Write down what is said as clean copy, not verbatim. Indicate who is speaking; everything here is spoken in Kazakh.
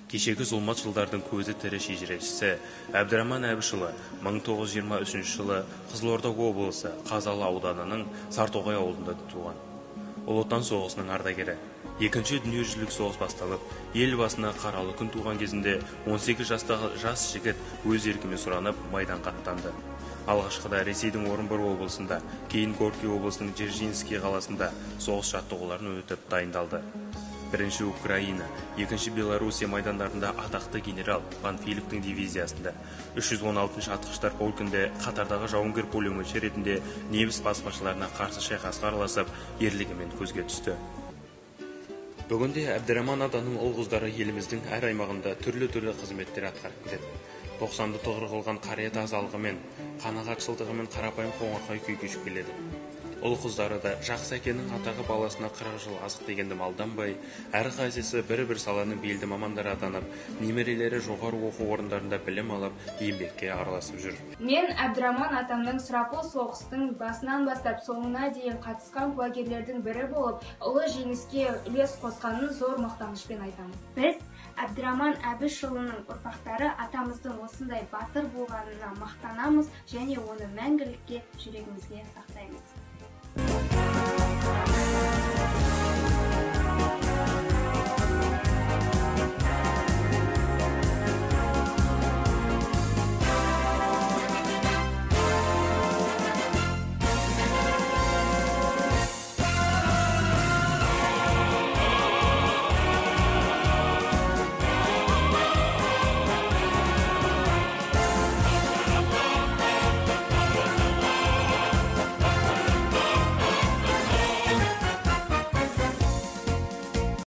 Speaker 1: Кешегі зұлмат жылдардың көзі тірі шежірешісі Әбдіраман Әбішұлы 1923 жылы Қызылорда облысы Қазалы ауданының Сартоғай ауылында туған. Ұлы Отан соғысының ардагері. Екінші дүниежүзілік соғыс басталып, ел басына қаралы күн туған кезінде 18 жастағы жас жігіт өз еркімен сұранып майданға аттанды. Алғашқыда Ресейдің Орынбор облысында, кейін Горький облысының Дзержинский қаласында соғыс жаттығуларын өтіп дайындалды. Бірінші Украина, екінші Белоруссия майдандарында атақты генерал Панфиловтың дивизиясында, 316 атқыштар полкінде қатардағы жауынгер пулеметші ретінде неміс басқыншыларына қарсы шайқасқа араласып, ерлігімен көзге түсті. Бүгінде Әбдіраман атаның ұл-қыздары еліміздің әр аймағында түрлі қызметтер атқарып келеді. 90-ды тұғыр қылған қария тазалығымен, қанағатшылдығымен қарапайым қоңырқай күй кешіп келеді. Ұл-қыздары да жақсы әкенің атағы баласына 40 жыл азық дегенді малданбай, әрқайсысы бір саланың белді мамандары атанып, немерелері жоғары оқу орындарында білім алып, еңбекке араласып жүр.
Speaker 2: Мен Әбдіраман атамның сұрапыл соғыстың басынан бастап соңына дейін қатысқан куәгерлердің бірі болып, ұлы жеңіске үлес қосқанын зор мақтанышпен айтамын.
Speaker 3: Біз Әбдіраман Әбішұлының ұрпақтары атамыздың осындай батыр болғанына мақтанамыз және оны мәңгілікке жүрегімізге сақтаймыз.